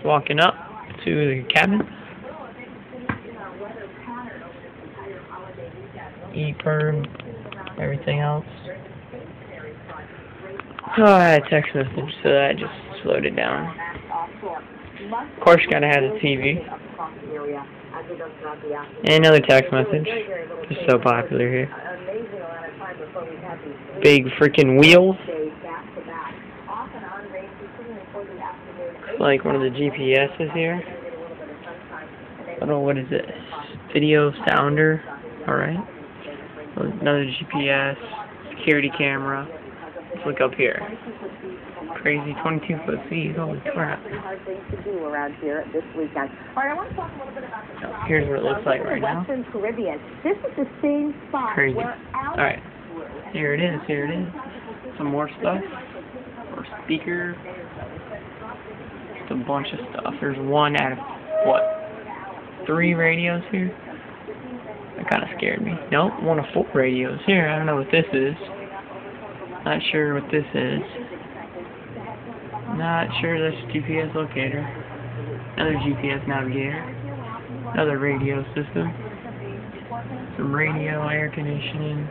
Walking up to the cabin. EPIRB, everything else. Oh, I had a text message, so that just slowed it down. Of course, you gotta have the TV. And another text message. It's so popular here. Big freaking wheels. Looks like one of the GPS's here. I don't know, what is it? Video sounder. Alright. Another GPS. Security camera. Let's look up here. Crazy 22-foot feet. Holy crap. Here's what it looks like right now. This is the same spot. Crazy. Alright. Here it is. Here it is. Some more stuff. More speakers. Just a bunch of stuff. There's one out of, what, 3 radios here? That kind of scared me. Nope, one of 4 radios. Here, I don't know what this is. Not sure what this is. Not sure that's a GPS locator. Another GPS navigator. Another radio system. Some radio, air conditioning.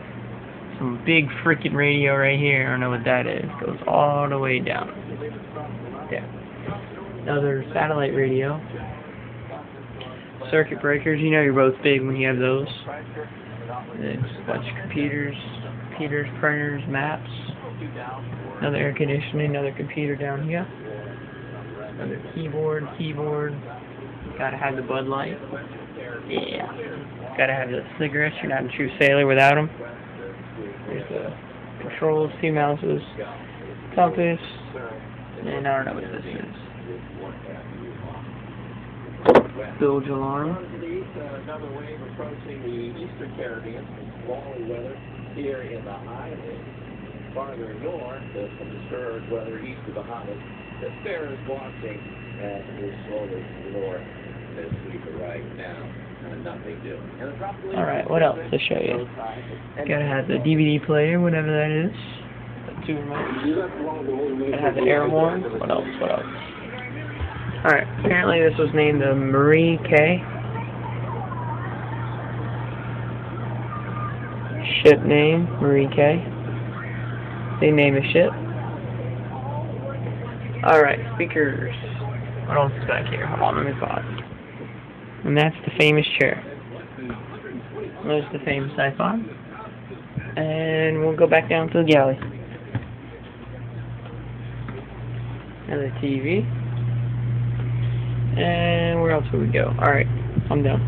Some big freaking radio right here. I don't know what that is. Goes all the way down. Yeah. Another satellite radio. Circuit breakers. You know you're both big when you have those. It's a bunch of computers, printers, maps. Another air conditioning, another computer down here. Another keyboard. Gotta have the Bud Light. Yeah. Gotta have the cigarettes. You're not a true sailor without them. There's the controls, 2 mouses, compass, and I don't know what this is. Bilge alarm. Another wave approaching the eastern Caribbean. Squally weather here in the Highlands. Farther north, some disturbed weather east of the Bahamas. The fair is watching as it moves slowly north this week right now. Nothing doing. Alright, what else to show you? Gotta have the DVD player, whatever that is. The 2 remotes. Gotta have the air horn. What else? Alright, apparently this was named the Marie K. Ship name, Marie K. They name a ship. Alright, speakers. What else is back here? Hold on, let me pause. And that's the famous chair. There's the famous iPod. And we'll go back down to the galley. Another TV. And where else would we go? Alright, I'm done.